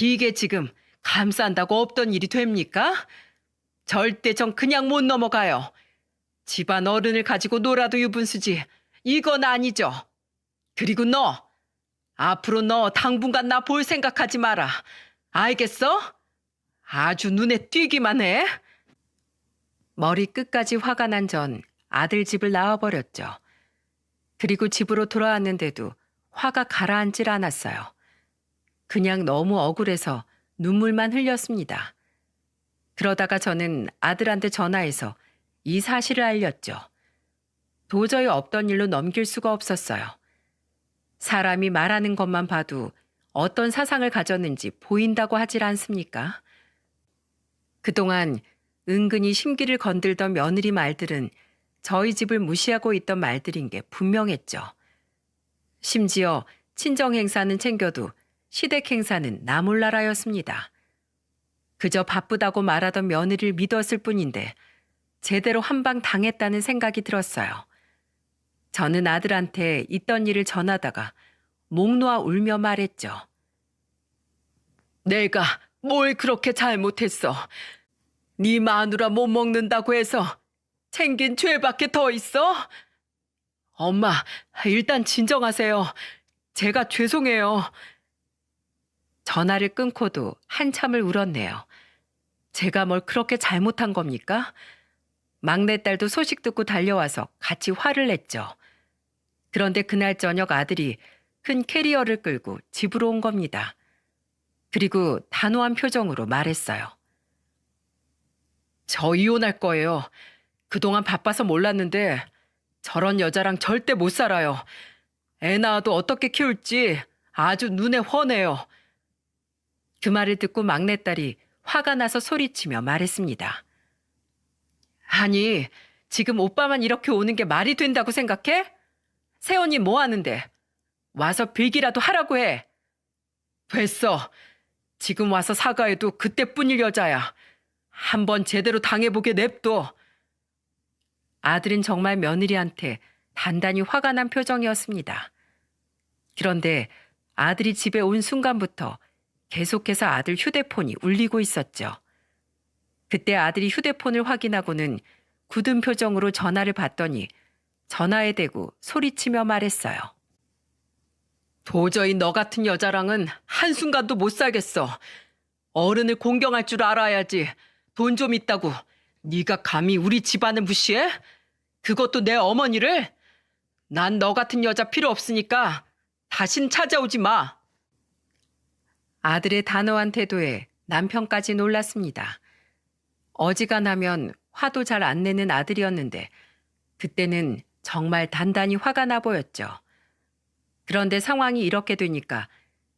이게 지금 감싼다고 없던 일이 됩니까? 절대 전 그냥 못 넘어가요. 집안 어른을 가지고 놀아도 유분수지. 이건 아니죠. 그리고 너, 앞으로 너 당분간 나 볼 생각하지 마라. 알겠어? 아주 눈에 띄기만 해. 머리 끝까지 화가 난 전 아들 집을 나와버렸죠. 그리고 집으로 돌아왔는데도 화가 가라앉질 않았어요. 그냥 너무 억울해서 눈물만 흘렸습니다. 그러다가 저는 아들한테 전화해서 이 사실을 알렸죠. 도저히 없던 일로 넘길 수가 없었어요. 사람이 말하는 것만 봐도 어떤 사상을 가졌는지 보인다고 하질 않습니까? 그동안 은근히 심기를 건들던 며느리 말들은 저희 집을 무시하고 있던 말들인 게 분명했죠. 심지어 친정 행사는 챙겨도 시댁 행사는 나 몰라라였습니다. 그저 바쁘다고 말하던 며느리를 믿었을 뿐인데 제대로 한방 당했다는 생각이 들었어요. 저는 아들한테 있던 일을 전하다가 목 놓아 울며 말했죠. 내가 뭘 그렇게 잘못했어. 네 마누라 못 먹는다고 해서 챙긴 죄밖에 더 있어? 엄마, 일단 진정하세요. 제가 죄송해요. 전화를 끊고도 한참을 울었네요. 제가 뭘 그렇게 잘못한 겁니까? 막내딸도 소식 듣고 달려와서 같이 화를 냈죠. 그런데 그날 저녁 아들이 큰 캐리어를 끌고 집으로 온 겁니다. 그리고 단호한 표정으로 말했어요. 저 이혼할 거예요. 그동안 바빠서 몰랐는데 저런 여자랑 절대 못 살아요. 애 낳아도 어떻게 키울지 아주 눈에 훤해요. 그 말을 듣고 막내딸이 화가 나서 소리치며 말했습니다. 아니, 지금 오빠만 이렇게 오는 게 말이 된다고 생각해? 새언니 뭐 하는데? 와서 빌기라도 하라고 해. 됐어. 지금 와서 사과해도 그때뿐일 여자야. 한번 제대로 당해보게 냅둬. 아들은 정말 며느리한테 단단히 화가 난 표정이었습니다. 그런데 아들이 집에 온 순간부터 계속해서 아들 휴대폰이 울리고 있었죠. 그때 아들이 휴대폰을 확인하고는 굳은 표정으로 전화를 받더니 전화에 대고 소리치며 말했어요. 도저히 너 같은 여자랑은 한순간도 못 살겠어. 어른을 공경할 줄 알아야지. 돈 좀 있다고 네가 감히 우리 집안을 무시해? 그것도 내 어머니를? 난 너 같은 여자 필요 없으니까 다신 찾아오지 마. 아들의 단호한 태도에 남편까지 놀랐습니다. 어지간하면 화도 잘 안 내는 아들이었는데 그때는 정말 단단히 화가 나 보였죠. 그런데 상황이 이렇게 되니까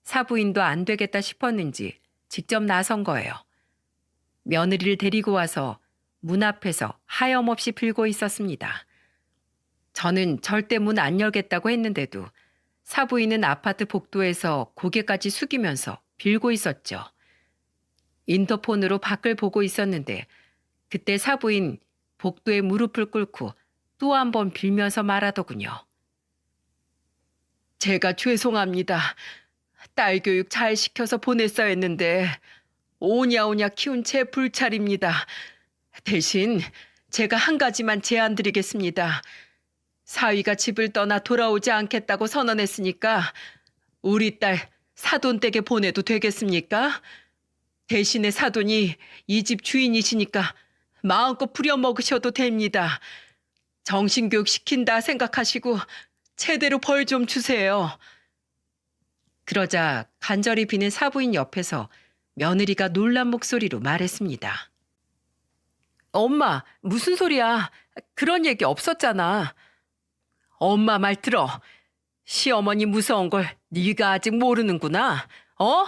사부인도 안 되겠다 싶었는지 직접 나선 거예요. 며느리를 데리고 와서 문 앞에서 하염없이 빌고 있었습니다. 저는 절대 문 안 열겠다고 했는데도 사부인은 아파트 복도에서 고개까지 숙이면서 빌고 있었죠. 인터폰으로 밖을 보고 있었는데 그때 사부인 복도에 무릎을 꿇고 또 한 번 빌면서 말하더군요. 제가 죄송합니다. 딸 교육 잘 시켜서 보냈어야 했는데 오냐오냐 키운 제 불찰입니다. 대신 제가 한 가지만 제안 드리겠습니다. 사위가 집을 떠나 돌아오지 않겠다고 선언했으니까 우리 딸 사돈댁에 보내도 되겠습니까? 대신에 사돈이 이 집 주인이시니까 마음껏 부려먹으셔도 됩니다. 정신교육 시킨다 생각하시고 제대로 벌 좀 주세요. 그러자 간절히 비는 사부인 옆에서 며느리가 놀란 목소리로 말했습니다. 엄마, 무슨 소리야? 그런 얘기 없었잖아. 엄마 말 들어. 시어머니 무서운 걸 네가 아직 모르는구나. 어?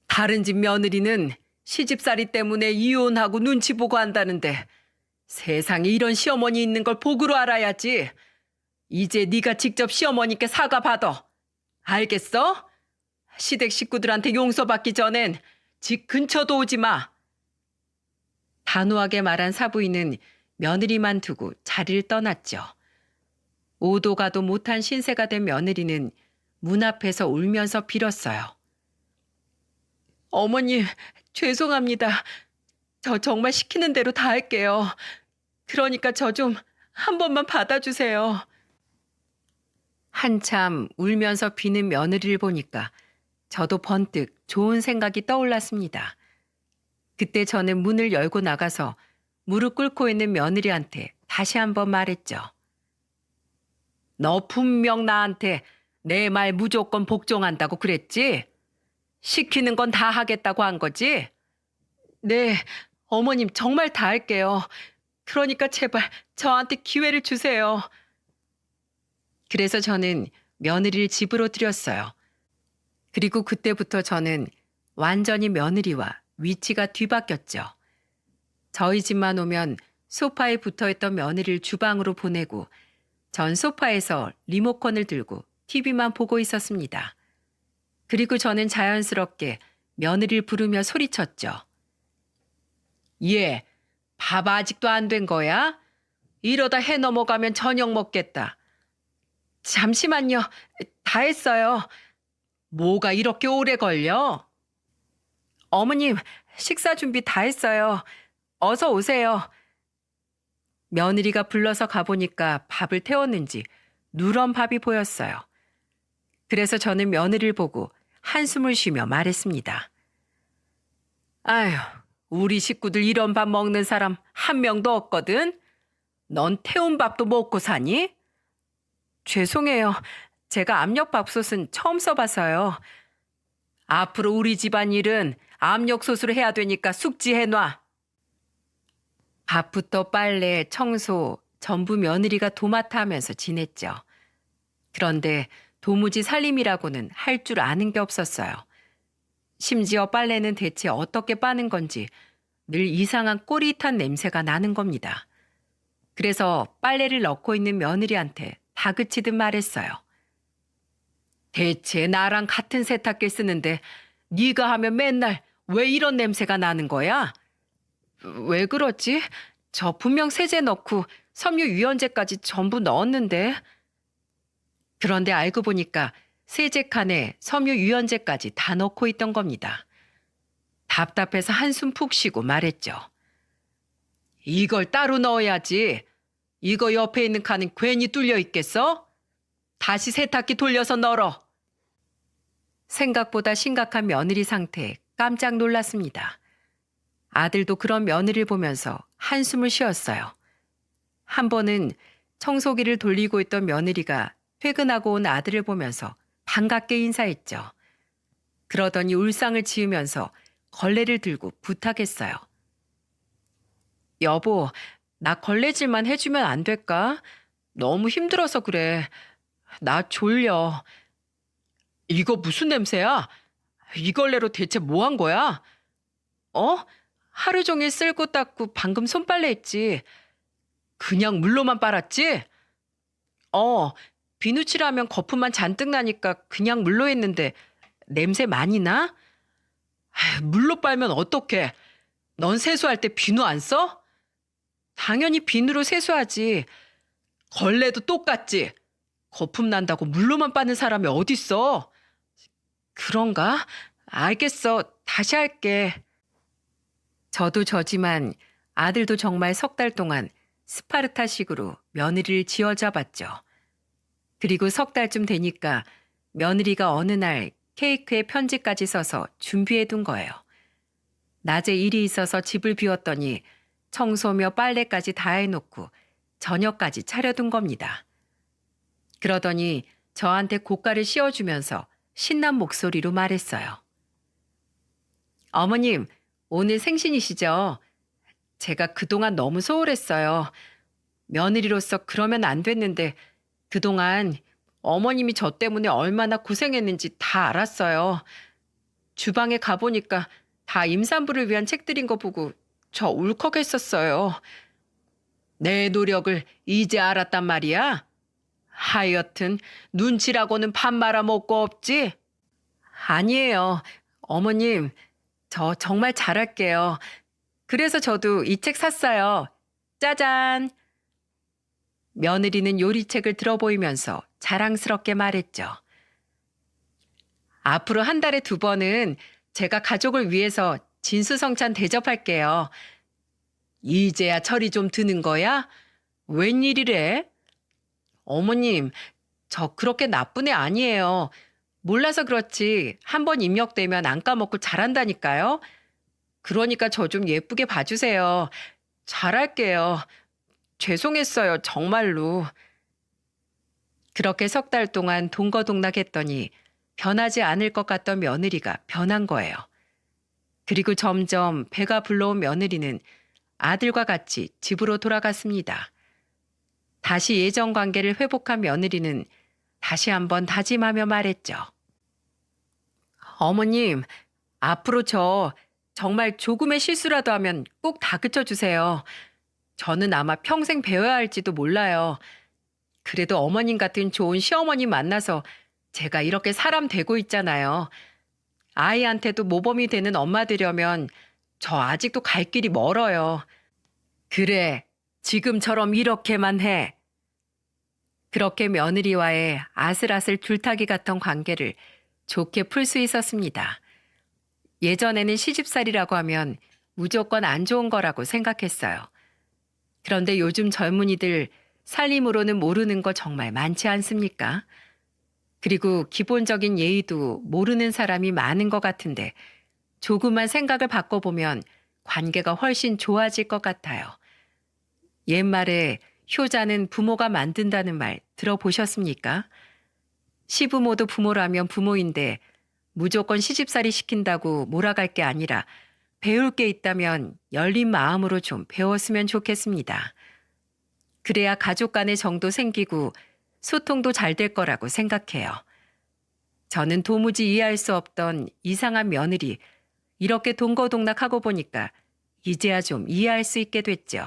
다른 집 며느리는 시집살이 때문에 이혼하고 눈치 보고 한다는데 세상에 이런 시어머니 있는 걸 복으로 알아야지. 이제 네가 직접 시어머니께 사과받아. 알겠어? 시댁 식구들한테 용서받기 전엔 집 근처도 오지 마. 단호하게 말한 사부인은 며느리만 두고 자리를 떠났죠. 오도 가도 못한 신세가 된 며느리는 문 앞에서 울면서 빌었어요. 어머님, 죄송합니다. 저 정말 시키는 대로 다 할게요. 그러니까 저 좀 한 번만 받아주세요. 한참 울면서 비는 며느리를 보니까 저도 번뜩 좋은 생각이 떠올랐습니다. 그때 저는 문을 열고 나가서 무릎 꿇고 있는 며느리한테 다시 한번 말했죠. 너 분명 나한테 내 말 무조건 복종한다고 그랬지? 시키는 건 다 하겠다고 한 거지? 네, 어머님 정말 다 할게요. 그러니까 제발 저한테 기회를 주세요. 그래서 저는 며느리를 집으로 들였어요. 그리고 그때부터 저는 완전히 며느리와 위치가 뒤바뀌었죠. 저희 집만 오면 소파에 붙어있던 며느리를 주방으로 보내고 전 소파에서 리모컨을 들고 TV만 보고 있었습니다. 그리고 저는 자연스럽게 며느리를 부르며 소리쳤죠. 얘, 밥 아직도 안 된 거야? 이러다 해 넘어가면 저녁 먹겠다. 잠시만요. 다 했어요. 뭐가 이렇게 오래 걸려? 어머님, 식사 준비 다 했어요. 어서 오세요. 며느리가 불러서 가보니까 밥을 태웠는지 누런 밥이 보였어요. 그래서 저는 며느리를 보고 한숨을 쉬며 말했습니다. 아휴, 우리 식구들 이런 밥 먹는 사람 한 명도 없거든. 넌 태운 밥도 먹고 사니? 죄송해요. 제가 압력밥솥은 처음 써봐서요. 앞으로 우리 집안 일은 압력솥으로 해야 되니까 숙지해놔. 밥부터 빨래, 청소, 전부 며느리가 도맡아 하면서 지냈죠. 그런데 도무지 살림이라고는 할 줄 아는 게 없었어요. 심지어 빨래는 대체 어떻게 빠는 건지 늘 이상한 꼬릿한 냄새가 나는 겁니다. 그래서 빨래를 넣고 있는 며느리한테 다그치듯 말했어요. 대체 나랑 같은 세탁기 쓰는데 네가 하면 맨날 왜 이런 냄새가 나는 거야? 왜 그러지? 저 분명 세제 넣고 섬유 유연제까지 전부 넣었는데. 그런데 알고 보니까 세제칸에 섬유 유연제까지 다 넣고 있던 겁니다. 답답해서 한숨 푹 쉬고 말했죠. 이걸 따로 넣어야지. 이거 옆에 있는 칸은 괜히 뚫려 있겠어? 다시 세탁기 돌려서 널어. 생각보다 심각한 며느리 상태에 깜짝 놀랐습니다. 아들도 그런 며느리를 보면서 한숨을 쉬었어요. 한 번은 청소기를 돌리고 있던 며느리가 퇴근하고 온 아들을 보면서 반갑게 인사했죠. 그러더니 울상을 지으면서 걸레를 들고 부탁했어요. 여보, 나 걸레질만 해주면 안 될까? 너무 힘들어서 그래. 나 졸려. 이거 무슨 냄새야? 이 걸레로 대체 뭐 한 거야? 어? 하루 종일 쓸고 닦고 방금 손빨래 했지. 그냥 물로만 빨았지? 비누칠하면 거품만 잔뜩 나니까 그냥 물로 했는데 냄새 많이 나? 물로 빨면 어떡해? 넌 세수할 때 비누 안 써? 당연히 비누로 세수하지. 걸레도 똑같지. 거품 난다고 물로만 빠는 사람이 어딨어? 그런가? 알겠어. 다시 할게. 저도 저지만 아들도 정말 석 달 동안 스파르타식으로 며느리를 쥐어잡았죠. 그리고 석 달쯤 되니까 며느리가 어느 날 케이크에 편지까지 써서 준비해 둔 거예요. 낮에 일이 있어서 집을 비웠더니 청소며 빨래까지 다 해놓고 저녁까지 차려둔 겁니다. 그러더니 저한테 고가를 씌워주면서 신난 목소리로 말했어요. 어머님, 오늘 생신이시죠? 제가 그동안 너무 소홀했어요. 며느리로서 그러면 안 됐는데 그동안 어머님이 저 때문에 얼마나 고생했는지 다 알았어요. 주방에 가보니까 다 임산부를 위한 책들인 거 보고 저 울컥했었어요. 내 노력을 이제 알았단 말이야? 하여튼 눈치라고는 밥 말아먹고 없지? 아니에요. 어머님, 저 정말 잘할게요. 그래서 저도 이 책 샀어요. 짜잔! 며느리는 요리책을 들어보이면서 자랑스럽게 말했죠. 앞으로 한 달에 2번은 제가 가족을 위해서 진수성찬 대접할게요. 이제야 철이 좀 드는 거야? 웬일이래? 어머님, 저 그렇게 나쁜 애 아니에요. 몰라서 그렇지 한 번 입력되면 안 까먹고 잘한다니까요. 그러니까 저 좀 예쁘게 봐주세요. 잘할게요. 죄송했어요, 정말로. 그렇게 석 달 동안 동거동락했더니 변하지 않을 것 같던 며느리가 변한 거예요. 그리고 점점 배가 불러온 며느리는 아들과 같이 집으로 돌아갔습니다. 다시 예전 관계를 회복한 며느리는 다시 한번 다짐하며 말했죠. 어머님, 앞으로 저 정말 조금의 실수라도 하면 꼭 다그쳐 주세요. 저는 아마 평생 배워야 할지도 몰라요. 그래도 어머님 같은 좋은 시어머니 만나서 제가 이렇게 사람 되고 있잖아요. 아이한테도 모범이 되는 엄마 되려면 저 아직도 갈 길이 멀어요. 그래, 지금처럼 이렇게만 해. 그렇게 며느리와의 아슬아슬 줄타기 같은 관계를 좋게 풀 수 있었습니다. 예전에는 시집살이라고 하면 무조건 안 좋은 거라고 생각했어요. 그런데 요즘 젊은이들 살림으로는 모르는 거 정말 많지 않습니까? 그리고 기본적인 예의도 모르는 사람이 많은 것 같은데 조금만 생각을 바꿔보면 관계가 훨씬 좋아질 것 같아요. 옛말에 효자는 부모가 만든다는 말 들어보셨습니까? 시부모도 부모라면 부모인데 무조건 시집살이 시킨다고 몰아갈 게 아니라 배울 게 있다면 열린 마음으로 좀 배웠으면 좋겠습니다. 그래야 가족 간의 정도 생기고 소통도 잘 될 거라고 생각해요. 저는 도무지 이해할 수 없던 이상한 며느리, 이렇게 동거동락하고 보니까 이제야 좀 이해할 수 있게 됐죠.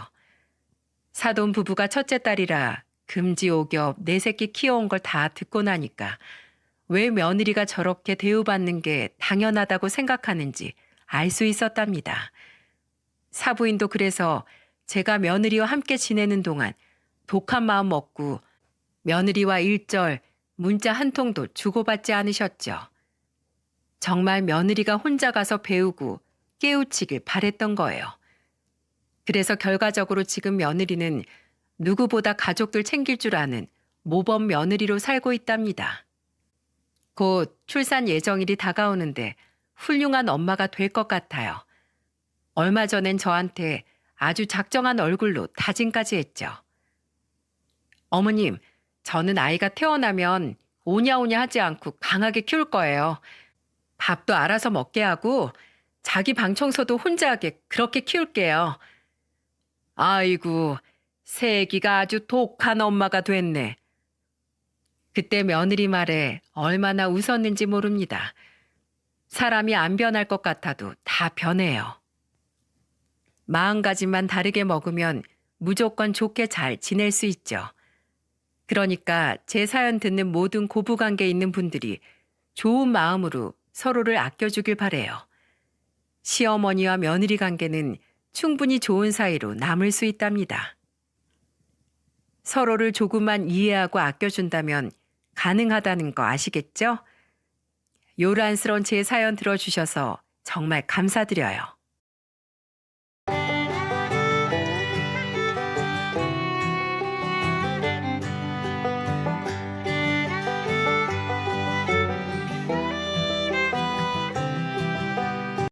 사돈 부부가 첫째 딸이라 금지오겹 4새끼 키워온 걸 다 듣고 나니까 왜 며느리가 저렇게 대우받는 게 당연하다고 생각하는지 알 수 있었답니다. 사부인도 그래서 제가 며느리와 함께 지내는 동안 독한 마음 먹고 며느리와 일절 문자 한 통도 주고받지 않으셨죠. 정말 며느리가 혼자 가서 배우고 깨우치길 바랬던 거예요. 그래서 결과적으로 지금 며느리는 누구보다 가족들 챙길 줄 아는 모범 며느리로 살고 있답니다. 곧 출산 예정일이 다가오는데 훌륭한 엄마가 될 것 같아요. 얼마 전엔 저한테 아주 작정한 얼굴로 다짐까지 했죠. 어머님, 저는 아이가 태어나면 오냐오냐 하지 않고 강하게 키울 거예요. 밥도 알아서 먹게 하고 자기 방 청소도 혼자 하게 그렇게 키울게요. 아이고, 새애기가 아주 독한 엄마가 됐네. 그때 며느리 말에 얼마나 웃었는지 모릅니다. 사람이 안 변할 것 같아도 다 변해요. 마음가짐만 다르게 먹으면 무조건 좋게 잘 지낼 수 있죠. 그러니까 제 사연 듣는 모든 고부관계에 있는 분들이 좋은 마음으로 서로를 아껴주길 바래요. 시어머니와 며느리 관계는 충분히 좋은 사이로 남을 수 있답니다. 서로를 조금만 이해하고 아껴준다면 가능하다는 거 아시겠죠? 요란스러운 제 사연 들어주셔서 정말 감사드려요.